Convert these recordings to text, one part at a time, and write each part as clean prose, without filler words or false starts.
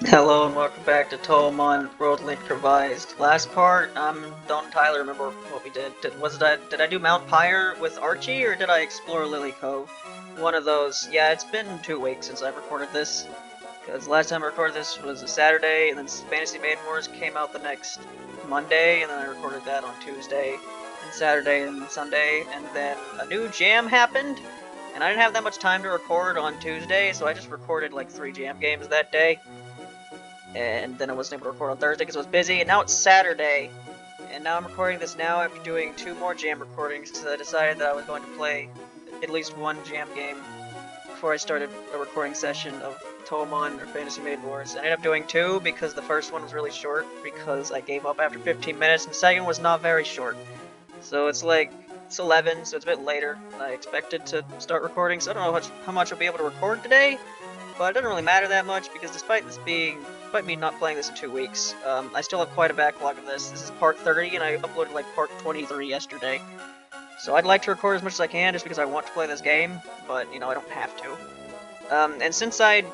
Hello and welcome back to Touhoumon Road Link Revised. Last part, don't entirely remember what we did. Did I do Mount Pyre with Archie or did I explore Lily Cove? One of those. Yeah, it's been 2 weeks since I recorded this. Because last time I recorded this was a Saturday, and then Fantasy Maiden Wars came out the next Monday, and then I recorded that on Tuesday, and Saturday, and Sunday, and then a new jam happened, and I didn't have that much time to record on Tuesday, so I just recorded like 3 jam games that day. And then I wasn't able to record on Thursday because I was busy, and now it's Saturday. And now I'm recording this now after doing 2 more jam recordings because I decided that I was going to play at least 1 jam game before I started a recording session of Touhoumon or Fantasy Maiden Wars. I ended up doing 2 because the first one was really short because I gave up after 15 minutes, and the second was not very short. So it's 11, so it's a bit later than I expected to start recording, so I don't know how much I'll be able to record today, but it doesn't really matter that much because despite me not playing this in 2 weeks, I still have quite a backlog of this. This is part 30, and I uploaded like part 23 yesterday. So I'd like to record as much as I can just because I want to play this game, but, I don't have to. And since I've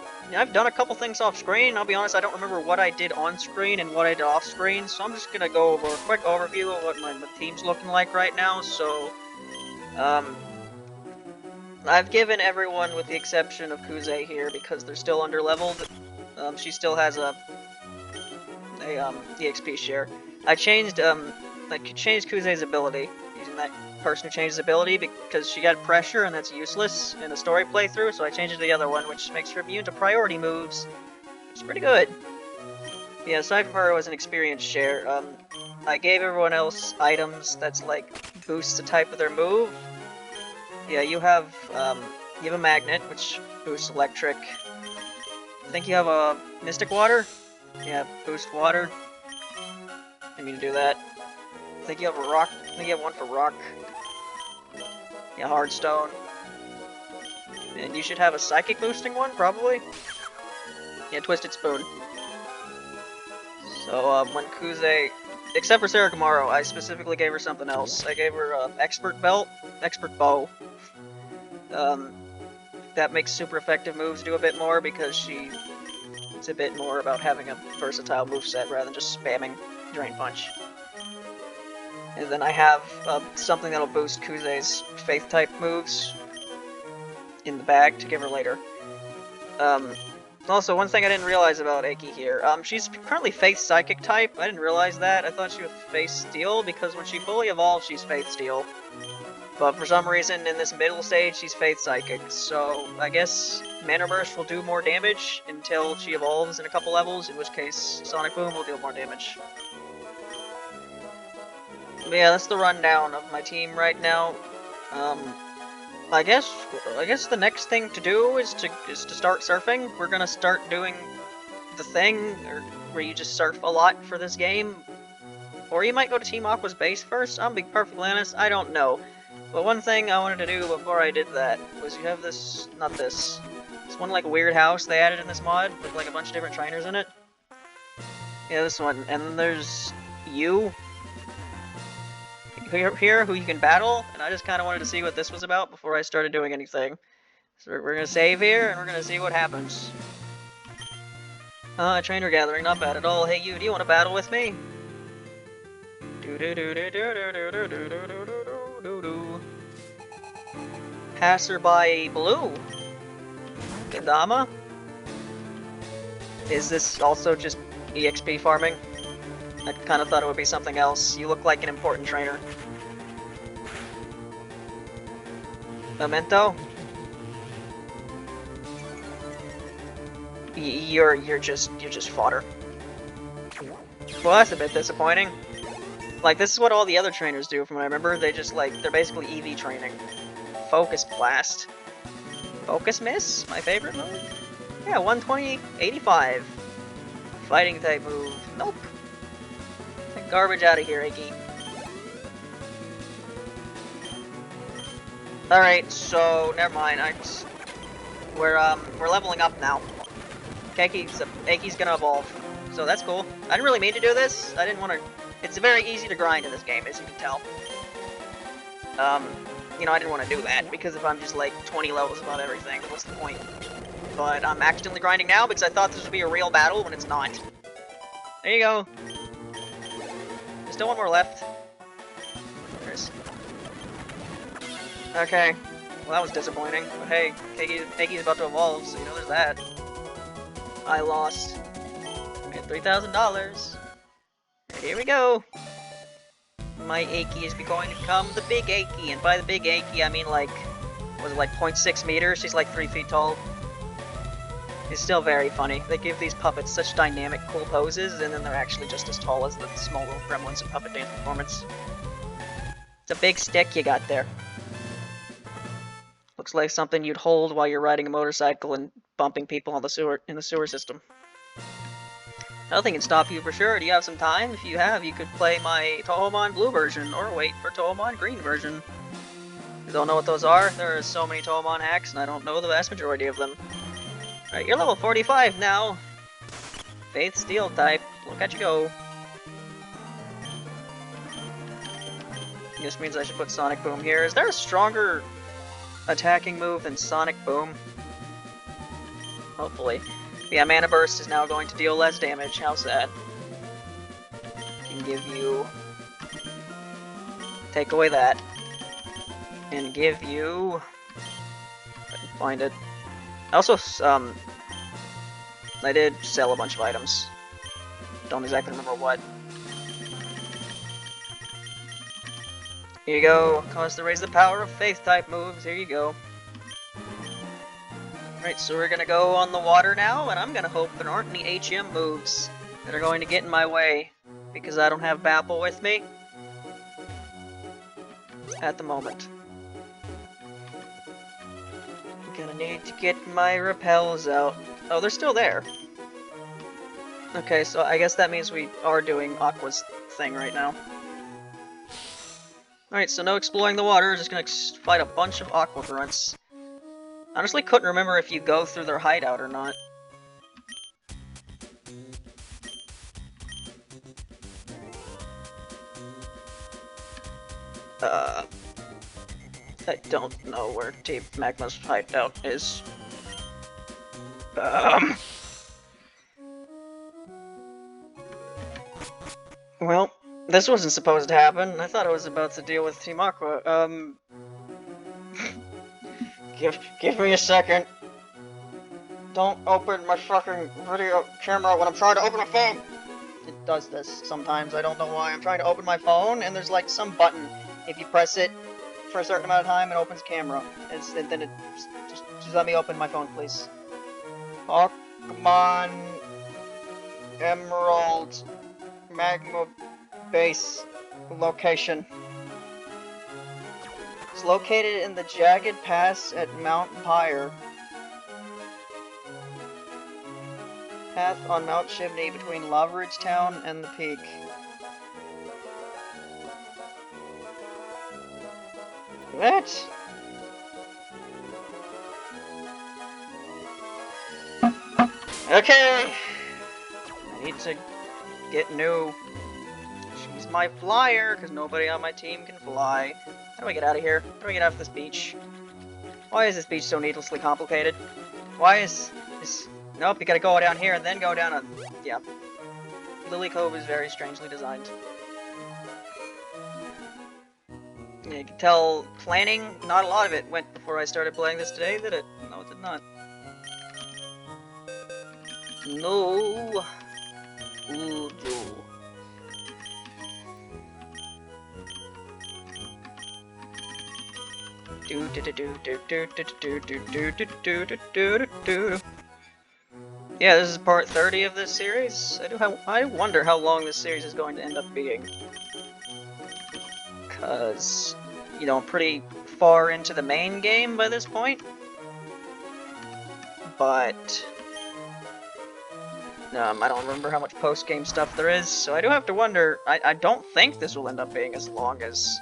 done a couple things off screen, I'll be honest, I don't remember what I did on screen and what I did off screen, so I'm just gonna go over a quick overview of what my team's looking like right now. So, I've given everyone with the exception of Kuze here because they're still under-leveled. She still has a EXP share. I changed Kuze's ability using that person who changed his ability because she got pressure and that's useless in a story playthrough, so I changed it to the other one, which makes her immune to priority moves. It's pretty good. Yeah, aside from her, it was an experience share. I gave everyone else items that's like boosts the type of their move. Yeah, you have a magnet, which boosts electric. I think you have a Mystic Water. Yeah, boost water. I mean to do that. I think you have a rock. I think you have one for rock. Yeah, hard stone. And you should have a psychic boosting one, probably. Yeah, Twisted Spoon. So, when Kuze... Except for Sarah Kamaro, I specifically gave her something else. I gave her Expert Belt, Expert Bow. That makes super effective moves do a bit more because it's a bit more about having a versatile moveset rather than just spamming Drain Punch. And then I have something that'll boost Kuze's Faith-type moves in the bag to give her later. Also, one thing I didn't realize about Aki here, she's currently Faith Psychic type. I didn't realize that. I thought she was Faith Steel because when she fully evolves, she's Faith Steel. But for some reason, in this middle stage, she's Faith Psychic. So I guess Mana Burst will do more damage until she evolves in a couple levels, in which case Sonic Boom will deal more damage. But yeah, that's the rundown of my team right now. I guess the next thing to do is to start surfing. We're gonna start doing the thing where you just surf a lot for this game. Or you might go to Team Aqua's base first. I'll be perfectly honest, I don't know. But one thing I wanted to do before I did that was you have this, this one like weird house they added in this mod with like a bunch of different trainers in it. Yeah, this one. And then there's you here who you can battle, and I just kind of wanted to see what this was about before I started doing anything. So we're gonna save here, and we're gonna see what happens. Trainer gathering, not bad at all. Hey you, do you want to battle with me? Passerby Blue. Kendama? Is this also just EXP farming? I kind of thought it would be something else. You look like an important trainer. Memento? You're just fodder. Well, that's a bit disappointing. Like, this is what all the other trainers do from what I remember. They just, they're basically EV training. Focus Blast. Focus Miss? My favorite move? Yeah, 120, 85. Fighting type move. Nope. Take garbage out of here, Aki. Alright, so, never mind. We're leveling up now. Aki's gonna evolve. So that's cool. I didn't really mean to do this. I didn't want to... It's very easy to grind in this game, as you can tell. I didn't want to do that, because if I'm just, 20 levels above everything, what's the point? but I'm accidentally grinding now because I thought this would be a real battle when it's not. There you go. There's still one more left. There is. Okay. Well, that was disappointing. But hey, Keggy's about to evolve, so you know there's that. I lost. Made $3,000. Here we go. My Aki is going to become the big Aki, and by the big Aki I mean like, was it like 0.6 meters? She's like 3 feet tall. It's still very funny. They give these puppets such dynamic, cool poses, and then they're actually just as tall as the small little gremlins in Puppet Dance Performance. It's a big stick you got there. Looks like something you'd hold while you're riding a motorcycle and bumping people on the sewer system. Nothing can stop you for sure. Do you have some time? If you have, you could play my Touhoumon Blue version, or wait for Touhoumon Green version. You don't know what those are? There are so many Touhoumon hacks, and I don't know the vast majority of them. Alright, you're level 45 now. Faith Steel type. Look at you go. This means I should put Sonic Boom here. Is there a stronger attacking move than Sonic Boom? Hopefully. Yeah, Mana Burst is now going to deal less damage. How's that? Can give you... Take away that. And give you... If I can find it. I also, I did sell a bunch of items. Don't exactly remember what. Here you go. Cause to raise the power of Faith type moves. Here you go. Alright, so we're gonna go on the water now, and I'm gonna hope there aren't any HM moves that are going to get in my way, because I don't have Bapple with me at the moment. I'm gonna need to get my repels out. Oh, they're still there. Okay, so I guess that means we are doing Aqua's thing right now. Alright, so no exploring the water, just gonna fight a bunch of Aqua grunts. Honestly, couldn't remember if you go through their hideout or not. I don't know where Team Magma's hideout is. Well, this wasn't supposed to happen. I thought I was about to deal with Team Aqua. Give me a second. Don't open my fucking video camera when I'm trying to open a phone! It does this sometimes, I don't know why. I'm trying to open my phone, and there's like some button. If you press it for a certain amount of time, it opens camera. And then it... Just let me open my phone, please. Pokemon Emerald Magma Base location. It's located in the Jagged Pass at Mount Pyre. Path on Mount Chimney between Lava Ridge Town and the peak. What? Okay! I need to get new. She's my flyer, because nobody on my team can fly. How do I get out of here? How do I get off this beach? Why is this beach so needlessly complicated? Why is this... Nope, you gotta go down here and then go down a... Yeah. Lily Cove is very strangely designed. Yeah, you can tell planning, not a lot of it went before I started playing this today, did it? No, it did not. No. Ooh, no. Do do do do do do do do do do do do do. Yeah, this is part 30 of this series. I wonder how long this series is going to end up being. Cause, you know, I'm pretty far into the main game by this point. But I don't remember how much post-game stuff there is, so I do have to wonder. I don't think this will end up being as long as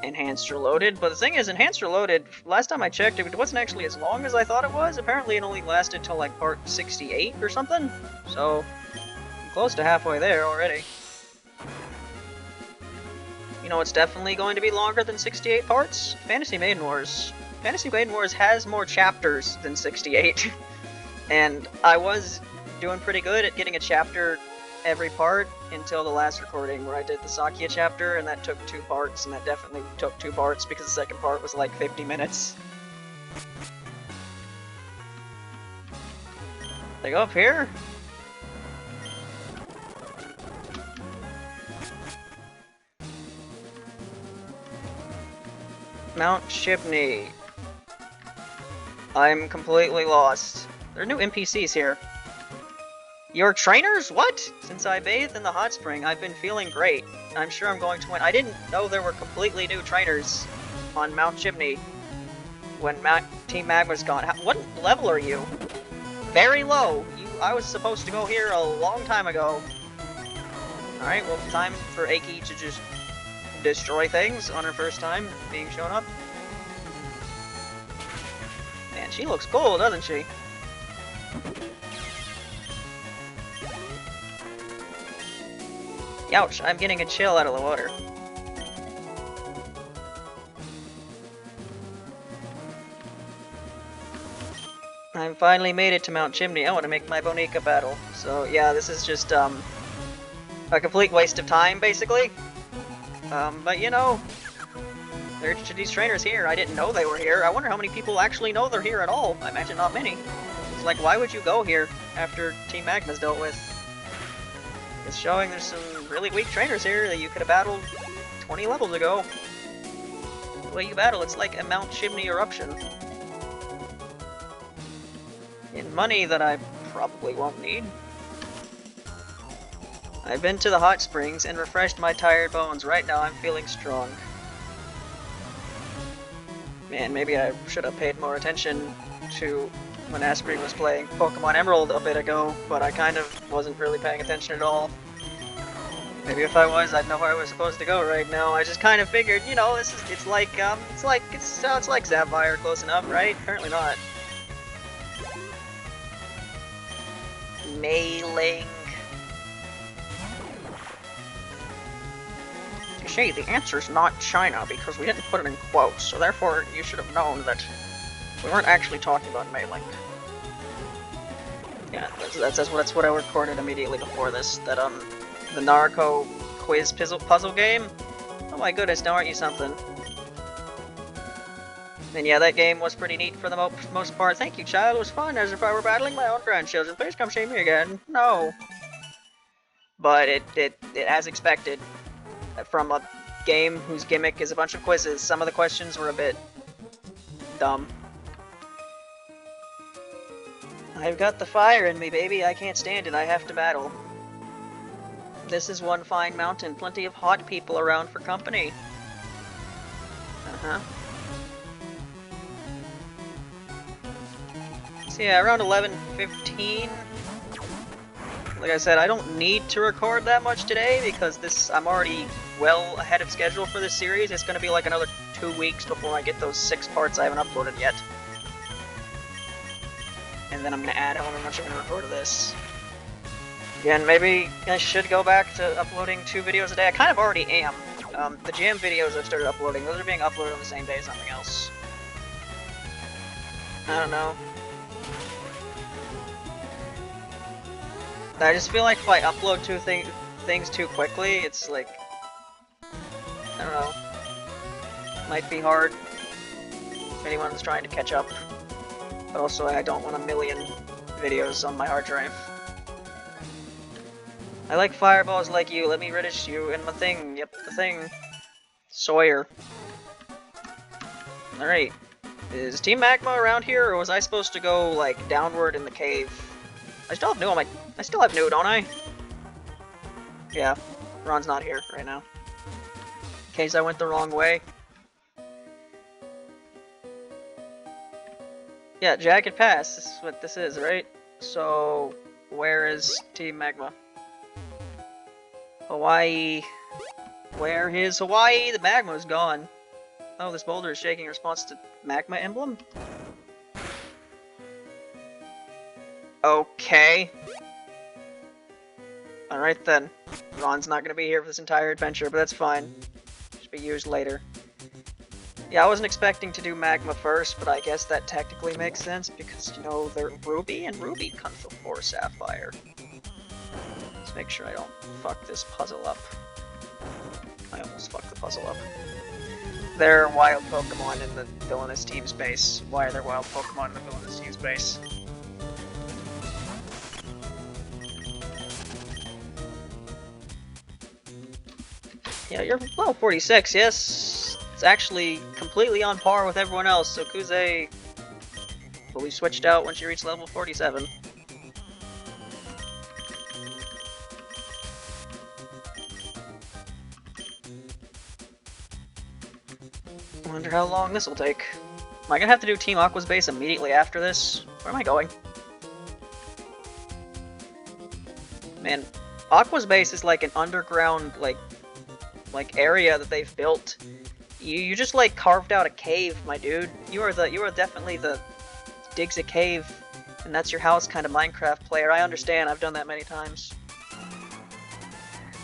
Enhanced Reloaded, but the thing is, Enhanced Reloaded, last time I checked, it wasn't actually as long as I thought it was. Apparently it only lasted till like part 68 or something, so I'm close to halfway there already. You know, it's definitely going to be longer than 68 parts. Fantasy Maiden Wars. Fantasy Maiden Wars has more chapters than 68. And I was doing pretty good at getting a chapter every part until the last recording where I did the Sakya chapter, and that took 2 parts, and that definitely took 2 parts because the second part was like 50 minutes. They go up here? Mount Chimney. I'm completely lost. There are new NPCs here. Your trainers? What? Since I bathed in the hot spring, I've been feeling great. I'm sure I'm going to win. I didn't know there were completely new trainers on Mount Chimney when Team Magma's gone. What level are you? Very low. I was supposed to go here a long time ago. Alright, well, time for Aki to just destroy things on her first time being shown up. Man, she looks cool, doesn't she? Ouch, I'm getting a chill out of the water. I finally made it to Mount Chimney. I want to make my Bonica battle. So yeah, this is just a complete waste of time, basically. But you know, there's these trainers here. I didn't know they were here. I wonder how many people actually know they're here at all. I imagine not many. It's like, why would you go here after Team Magma's dealt with? It's showing there's some really weak trainers here that you could have battled 20 levels ago. The way you battle, it's like a Mount Chimney eruption. In money that I probably won't need. I've been to the hot springs and refreshed my tired bones. Right now I'm feeling strong. Man, maybe I should have paid more attention to when Asprey was playing Pokemon Emerald a bit ago, but I kind of wasn't really paying attention at all. Maybe if I was, I'd know where I was supposed to go right now. I just kind of figured, you know, it's like Sapphire, close enough, right? Apparently not. Mailing. You see, the answer's not China because we didn't put it in quotes, so therefore you should have known that we weren't actually talking about mailing. Yeah, that's what I recorded immediately before this. That the Narco quiz puzzle game. Oh my goodness, now aren't you something? And yeah, that game was pretty neat for the most part. Thank you, child. It was fun, as if I were battling my own grandchildren. Please come see me again. No. But it as expected, from a game whose gimmick is a bunch of quizzes, some of the questions were a bit dumb. I've got the fire in me, baby. I can't stand it. I have to battle. This is one fine mountain. Plenty of hot people around for company. Uh-huh. So yeah, around 11:15. Like I said, I don't need to record that much today because I'm already well ahead of schedule for this series. It's going to be like another 2 weeks before I get those 6 parts I haven't uploaded yet. And then I'm going to add however much I'm going to record of this. Again, maybe I should go back to uploading 2 videos a day. I kind of already am. The jam videos I've started uploading, those are being uploaded on the same day as something else. I don't know. I just feel like if I upload 2 things too quickly, it's like, I don't know, might be hard if anyone's trying to catch up, but also I don't want a million videos on my hard drive. I like fireballs like you, let me reddish you in my thing, yep, the thing. Sawyer. Alright, is Team Magma around here, or was I supposed to go, like, downward in the cave? I still have New on I still have New, don't I? Yeah, Ron's not here right now. In case I went the wrong way. Yeah, Jagged Pass, this is what this is, right? So, where is Team Magma? Hawaii. Where is Hawaii? The magma's gone. Oh, this boulder is shaking in response to magma emblem? Okay. Alright then. Ron's not gonna be here for this entire adventure, but that's fine. Should be used later. Yeah, I wasn't expecting to do Magma first, but I guess that technically makes sense because, you know, they're Ruby, and Ruby comes before Sapphire. Let's make sure I don't fuck this puzzle up. I almost fucked the puzzle up. They're wild Pokemon in the villainous team space. Why are there wild Pokemon in the villainous team space? Yeah, you're level 46, yes. It's actually completely on par with everyone else, so Kuze will be switched out once you reach level 47. I wonder how long this will take. Am I gonna have to do Team Aqua's base immediately after this? Where am I going? Man, Aqua's base is like an underground, like area that they've built. You just like carved out a cave, my dude. You are definitely the digs a cave, and that's your house kind of Minecraft player. I understand. I've done that many times.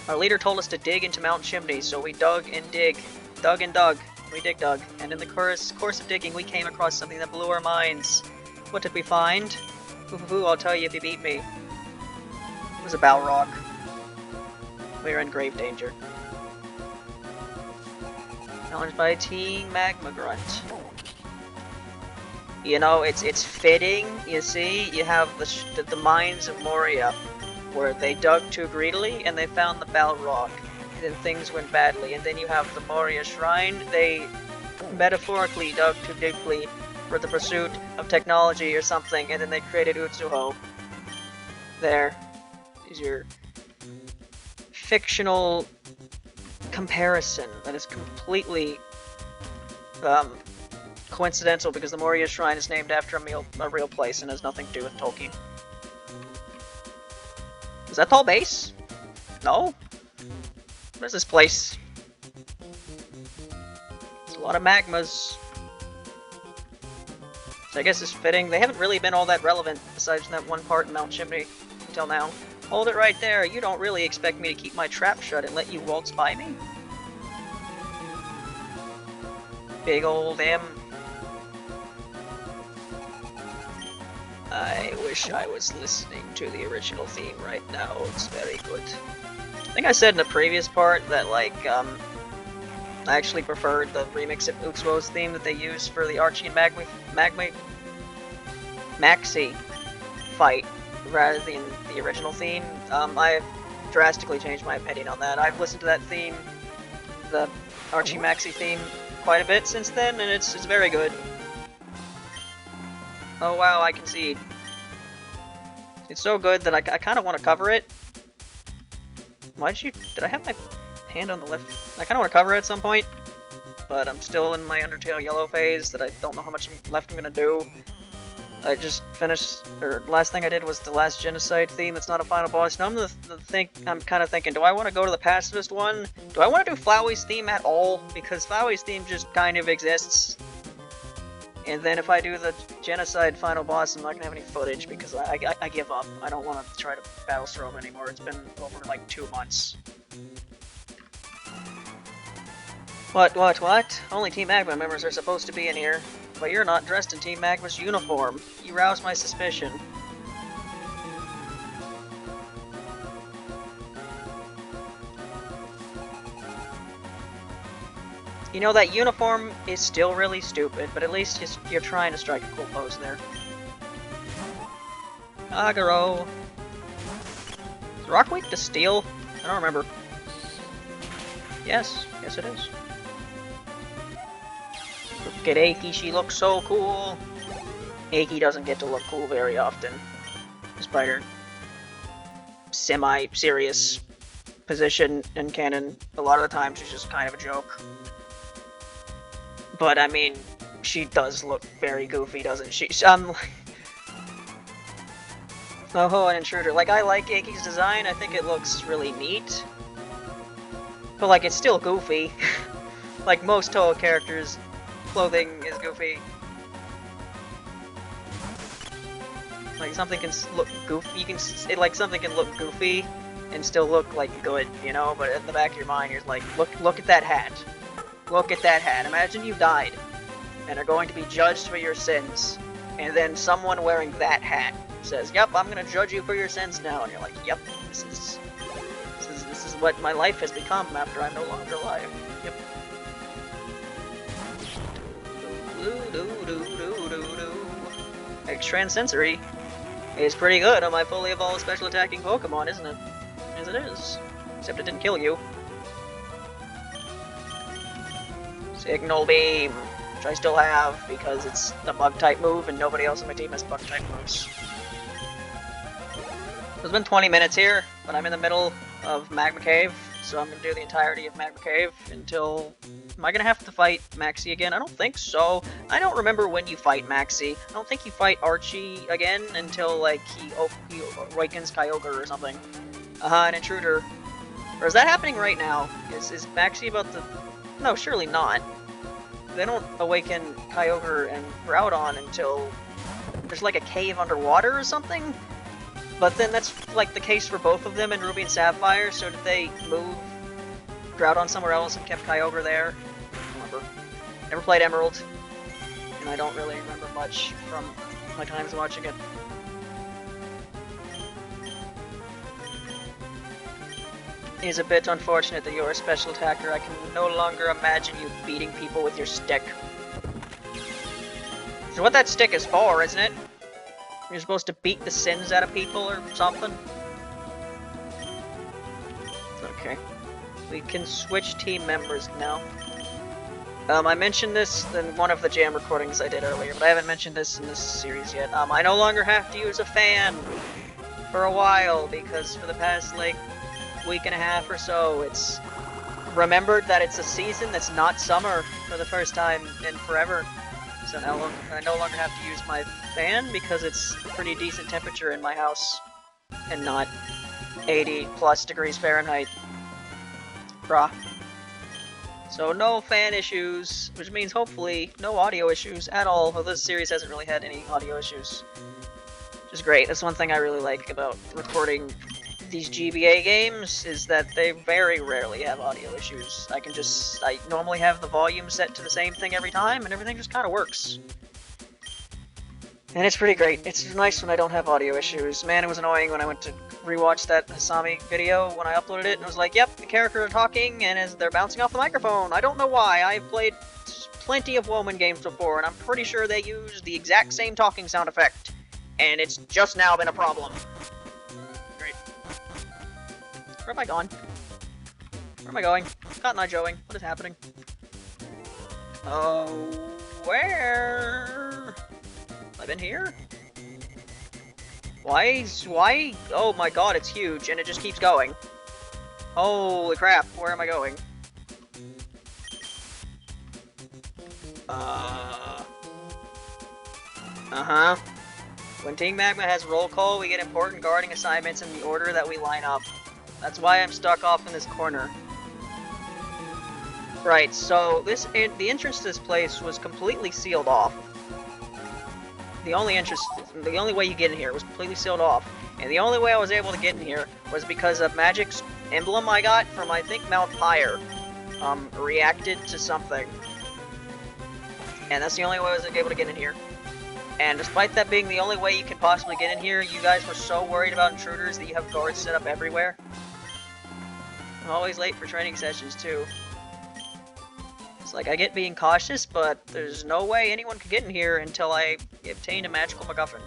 Our leader told us to dig into mountain chimneys, so we dug and dig, dug and dug. We dug, and in the course of digging, we came across something that blew our minds. What did we find? Ooh, I'll tell you if you beat me. It was a Balrog. We are in grave danger. Challenged by Team Magma Grunt. You know, it's fitting. You see, you have the mines of Moria, where they dug too greedily and they found the Balrog. And then things went badly. And then you have the Moria Shrine. They metaphorically dug too deeply for the pursuit of technology or something, and then they created Utsuho. There is your fictional comparison that is completely coincidental because the Moria Shrine is named after a real place and has nothing to do with Tolkien. Is that Tall Base? No? What is this place? There's a lot of magmas. So I guess it's fitting. They haven't really been all that relevant besides that one part in Mount Chimney until now. Hold it right there. You don't really expect me to keep my trap shut and let you waltz by me? Big old M. I wish I was listening to the original theme right now. It's very good. I think I said in the previous part that, like, I actually preferred the remix of Utsuo's theme that they used for the Archie and Maxi fight rather than the original theme. I've drastically changed my opinion on that. I've listened to that theme, the Archie Maxi theme, quite a bit since then, and it's very good. Oh wow, I concede. It's so good that I kind of want to cover it. Did I have my hand on the left? I kind of want to cover it at some point, but I'm still in my Undertale Yellow phase that I don't know how much left I'm gonna do. I just finished, or last thing I did was the last Genocide theme. It's not a final boss. Now I'm kind of thinking, do I want to go to the pacifist one? Do I want to do Flowey's theme at all? Because Flowey's theme just kind of exists. And then if I do the Genocide final boss, I'm not gonna have any footage because I give up. I don't want to try to battle Strom anymore. It's been over like 2 months. What? Only Team Magma members are supposed to be in here. But you're not dressed in Team Magma's uniform. You rouse my suspicion. You know, that uniform is still really stupid, but at least you're trying to strike a cool pose there. Agaro. Is rock weak to steel? I don't remember. Yes it is. Look at Eiki, she looks so cool. Eiki doesn't get to look cool very often, despite her semi-serious position in canon. A lot of the time she's just kind of a joke. But I mean, she does look very goofy, doesn't she? Oh, an intruder. Like, I like Eiki's design, I think it looks really neat. But like, it's still goofy. Like most Toho characters, clothing is goofy. Like something can look goofy. Something can look goofy and still look like good, you know. But at the back of your mind, you're like, look at that hat. look at that hat. Imagine you died and are going to be judged for your sins. And then someone wearing that hat says, "Yep, I'm gonna judge you for your sins now." And you're like, "Yep, this is what my life has become after I'm no longer alive." Yep. Extrasensory is pretty good on my fully evolved special attacking Pokemon, isn't it? As it is. Except it didn't kill you. Signal Beam, which I still have because it's a bug-type move and nobody else on my team has bug-type moves. It's been 20 minutes here, but I'm in the middle of Magma Cave, so I'm going to do the entirety of Magma Cave until... Am I going to have to fight Maxie again? I don't think so. I don't remember when you fight Maxie. I don't think you fight Archie again until, like, he awakens Kyogre or something. An intruder. Or is that happening right now? Is Maxie about to... No, surely not. They don't awaken Kyogre and Groudon until there's like a cave underwater or something? But then that's like the case for both of them in Ruby and Sapphire, so did they move Groudon somewhere else and kept Kyogre there? I don't remember. Never played Emerald, and I don't really remember much from my times watching it. It is a bit unfortunate that you're a special attacker. I can no longer imagine you beating people with your stick. So what that stick is for, isn't it? You're supposed to beat the sins out of people or something? Okay. We can switch team members now. I mentioned this in one of the jam recordings I did earlier, but I haven't mentioned this in this series yet. I no longer have to use a fan for a while, because for the past, like, week and a half or so, it's remembered that it's a season that's not summer for the first time in forever. So now I no longer have to use my fan because it's pretty decent temperature in my house and not 80 plus degrees Fahrenheit. Brah. So no fan issues, which means hopefully no audio issues at all, although this series hasn't really had any audio issues. Which is great. That's one thing I really like about recording these GBA games, is that they very rarely have audio issues. I normally have the volume set to the same thing every time, and everything just kind of works. And it's pretty great. It's nice when I don't have audio issues. Man, it was annoying when I went to rewatch that Hasami video when I uploaded it, and it was like, yep, the characters are talking, and as they're bouncing off the microphone. I don't know why. I've played plenty of Woman games before, and I'm pretty sure they use the exact same talking sound effect. And it's just now been a problem. Where am I gone? Where am I going? Cotton Eye Joeing. What is happening? Oh, where? Have I been here? Why? Oh my god, it's huge, and it just keeps going. Holy crap, where am I going? When Team Magma has roll call, we get important guarding assignments in the order that we line up. That's why I'm stuck off in this corner. Right, so the entrance to this place was completely sealed off. The only way you get in here was completely sealed off. And the only way I was able to get in here was because a magic emblem I got from, I think, Mount Pyre, reacted to something. And that's the only way I was able to get in here. And despite that being the only way you can possibly get in here, you guys were so worried about intruders that you have guards set up everywhere. I'm always late for training sessions, too. It's like, I get being cautious, but there's no way anyone could get in here until I obtain a magical MacGuffin.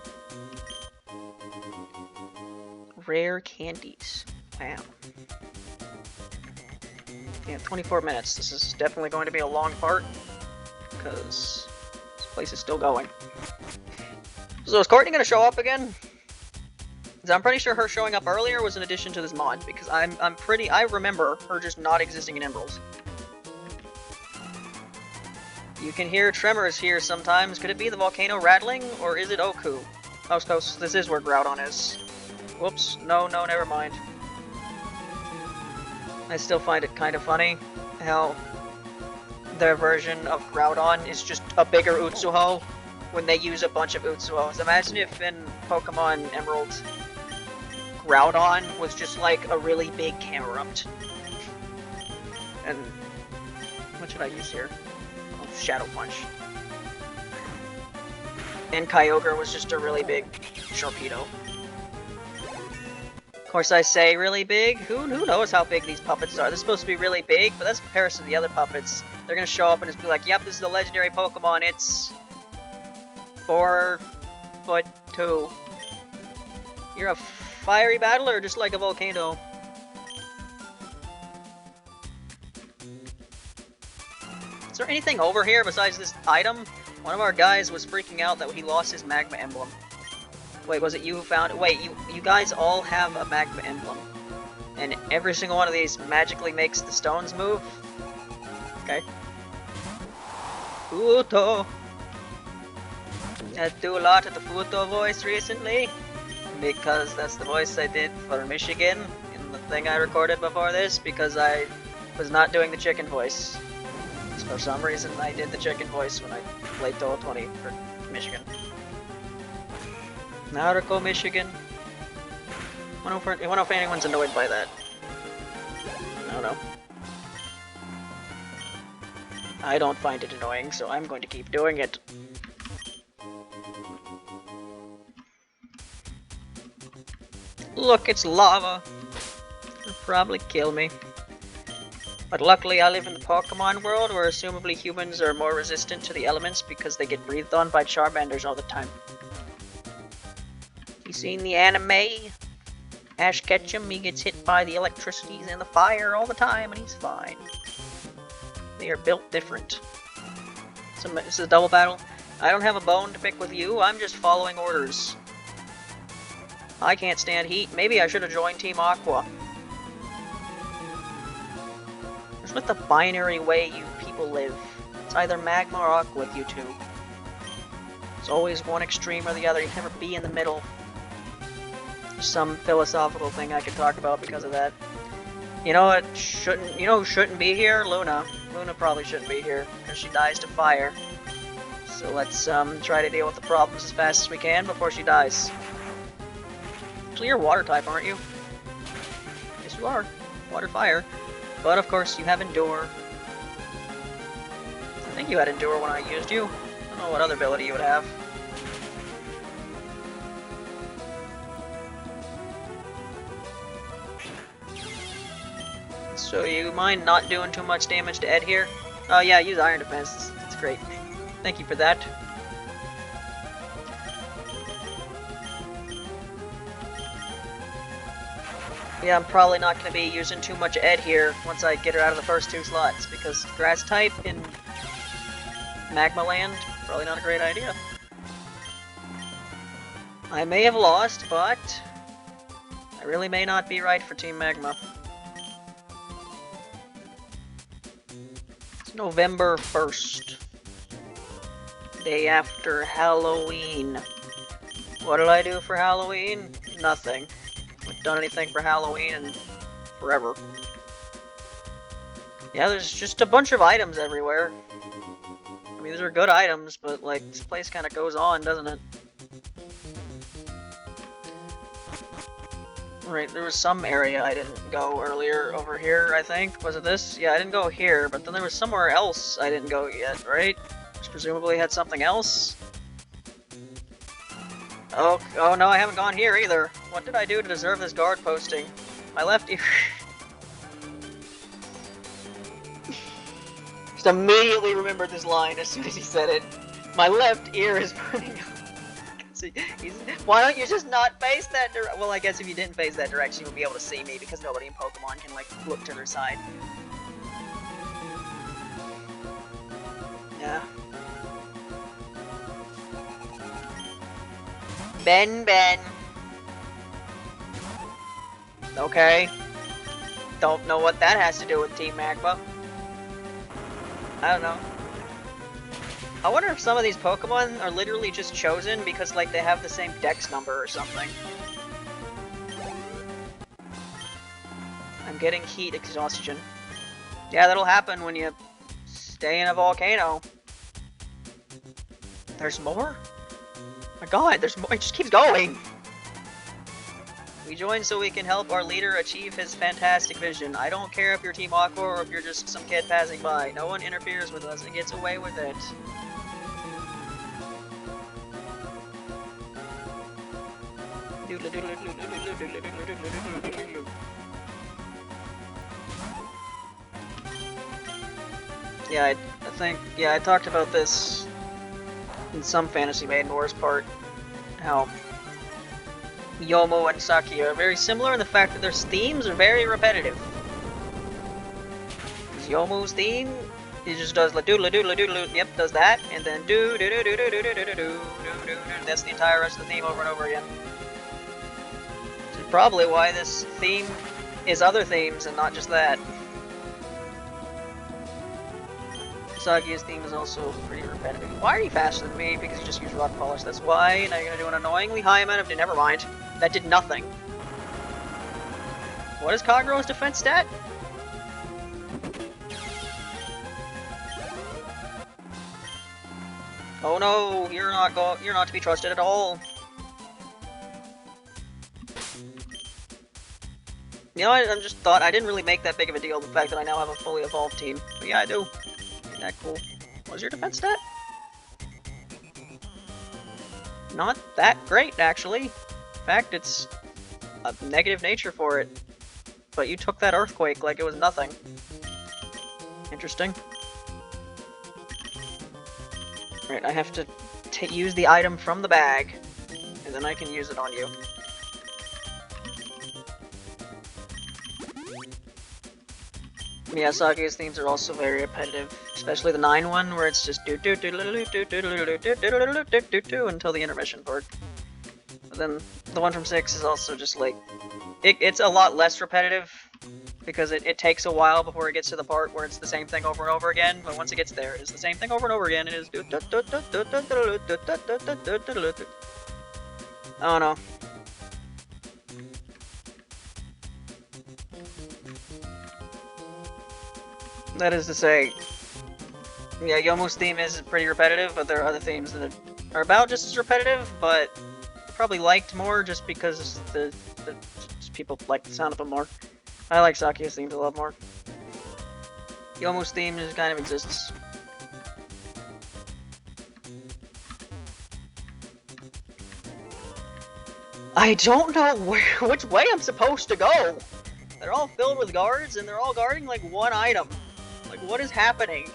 Rare candies. Wow. Yeah, 24 minutes. This is definitely going to be a long part, because this place is still going. So is Courtney gonna show up again? I'm pretty sure her showing up earlier was an addition to this mod, because I remember her just not existing in Emerald. You can hear tremors here sometimes. Could it be the volcano rattling, or is it Oku? Oh, this is where Groudon is. Whoops, no, never mind. I still find it kind of funny how their version of Groudon is just a bigger Utsuho when they use a bunch of Utsuhos. Imagine if in Pokemon Emerald, Groudon was just like a really big Camerupt. And What should I use here? Oh, Shadow Punch. And Kyogre was just a really big torpedo. Of course, I say really big. Who knows how big these puppets are? They're supposed to be really big, but that's in comparison to the other puppets. They're gonna show up and just be like, "Yep, this is the legendary Pokemon. It's 4'2". You're a fiery battler, just like a volcano. Is there anything over here besides this item? One of our guys was freaking out that he lost his Magma emblem. Wait, was it you who found it? Wait, you guys all have a Magma emblem. And every single one of these magically makes the stones move? Okay. Futo! Had to do a lot of the Futo voice recently. Because that's the voice I did for Michigan in the thing I recorded before this. Because I was not doing the chicken voice. For some reason, I did the chicken voice when I played Toll 20 for Michigan. Nautical, Michigan. I wonder if anyone's annoyed by that. I don't know. I don't find it annoying, so I'm going to keep doing it. Look, it's lava. It'll probably kill me. But luckily I live in the Pokemon world where assumably humans are more resistant to the elements because they get breathed on by Charmanders all the time. You seen the anime? Ash Ketchum, he gets hit by the electricities and the fire all the time and he's fine. They are built different. So this is a double battle. I don't have a bone to pick with you, I'm just following orders. I can't stand heat. Maybe I should have joined Team Aqua. It's with the binary way you people live. It's either Magma or Aqua with you two. It's always one extreme or the other. You can never be in the middle. There's some philosophical thing I could talk about because of that. You know what shouldn't? You know who shouldn't be here? Luna. Luna probably shouldn't be here because she dies to fire. So let's try to deal with the problems as fast as we can before she dies. Actually, you're water type, aren't you? Yes, you are. Water, fire. But of course, you have Endure. I think you had Endure when I used you. I don't know what other ability you would have. So you mind not doing too much damage to Ed here? Oh yeah, use Iron Defense. That's great. Thank you for that. Yeah, I'm probably not going to be using too much Ed here once I get her out of the first two slots, because Grass type in Magma Land, probably not a great idea. I may have lost, but I really may not be right for Team Magma. It's November 1st. Day after Halloween. What did I do for Halloween? Nothing. I haven't done anything for Halloween in forever. Yeah, there's just a bunch of items everywhere. I mean, these are good items, but like, this place kind of goes on, doesn't it? Right, there was some area I didn't go earlier over here, I think. Was it this? Yeah, I didn't go here, but then there was somewhere else I didn't go yet, right? Which presumably had something else? Oh no, I haven't gone here either. What did I do to deserve this guard posting? My left ear... Just immediately remembered this line as soon as he said it. My left ear is burning. Why don't you just not face that direction? Well, I guess if you didn't face that direction, you would be able to see me because nobody in Pokemon can, like, look to their side. Yeah. Ben. Okay. Don't know what that has to do with Team Magma. I don't know. I wonder if some of these Pokemon are literally just chosen because, like, they have the same dex number or something. I'm getting heat exhaustion. Yeah, that'll happen when you stay in a volcano. There's more? My god, there's more. It just keeps going. We joined so we can help our leader achieve his fantastic vision. I don't care if you're Team Aqua or if you're just some kid passing by. No one interferes with us and gets away with it. Yeah, I think, I talked about this in some Fantasy Maiden Wars part, how Yomo and Saki are very similar in the fact that their themes are very repetitive. Yomo's theme, he just does la doodle doodle doodle, yep, does that, and then do do do do do do do do do do. That's the entire rest of the theme over and over again. Which is probably why this theme is other themes and not just that. Sagi's theme is also pretty repetitive. Why are you faster than me? Because you just use rock polish, that's why. Now you're gonna do an annoyingly high amount of... Never mind. That did nothing. What is Kagero's defense stat? Oh no, you're not to be trusted at all. You know, I just thought I didn't really make that big of a deal of the fact that I now have a fully evolved team. But yeah, I do. Isn't that cool? What was your defense stat? Not that great, actually. In fact, it's a negative nature for it. But you took that earthquake like it was nothing. Interesting. Right, I have to use the item from the bag, and then I can use it on you. Miyazaki's themes are also very repetitive, especially the 9 one, where it's just do do do do do do do do do do do do until the intermission part. But then the one from 6 is also just like it's a lot less repetitive because it takes a while before it gets to the part where it's the same thing over and over again. But once it gets there, it's the same thing over and over again. It is oh no. That is to say, yeah, Yomo's theme is pretty repetitive, but there are other themes that are about just as repetitive, but probably liked more just because just people like the sound of them more. I like Saki's themes a lot more. Yomo's theme just kind of exists. I don't know which way I'm supposed to go! They're all filled with guards, and they're all guarding like one item. Like, what is happening?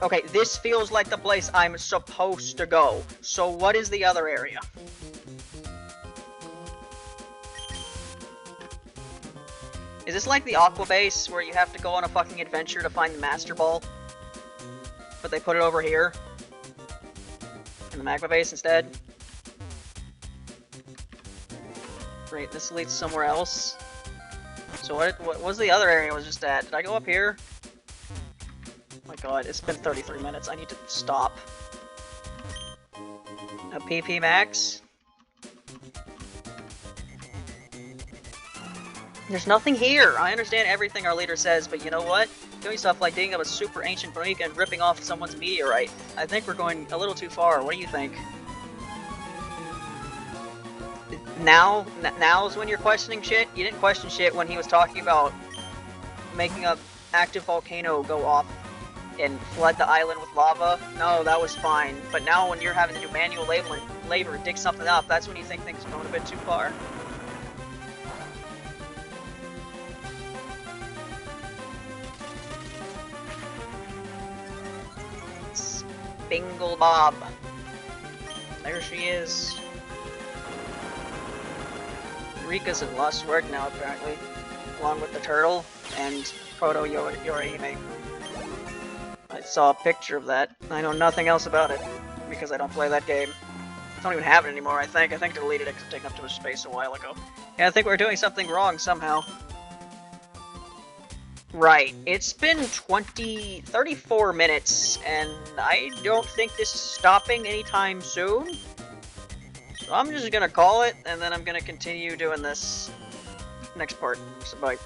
Okay, this feels like the place I'm supposed to go. So what is the other area? Is this like the Aqua Base, where you have to go on a fucking adventure to find the Master Ball? But they put it over here? In the Magma Base instead? Great, this leads somewhere else. So what was the other area I was just at? Did I go up here? Oh my god, it's been 33 minutes. I need to stop. A PP max? There's nothing here! I understand everything our leader says, but you know what? Doing stuff like digging up a super ancient relic and ripping off someone's meteorite. I think we're going a little too far. What do you think? Now's when you're questioning shit? You didn't question shit when he was talking about making a active volcano go off and flood the island with lava. No, that was fine. But now when you're having to do manual labor and dig something up, that's when you think things are going a bit too far. Bingle Bob. There she is. Rika's in Lost Work now, apparently, along with the turtle and Proto Yorihime. I saw a picture of that. I know nothing else about it, because I don't play that game. I don't even have it anymore, I think. I think I deleted it because it taken up too much space a while ago. Yeah, I think we're doing something wrong somehow. Right, it's been 34 minutes, and I don't think this is stopping anytime soon. So I'm just gonna call it, and then I'm gonna continue doing this next part. So bye.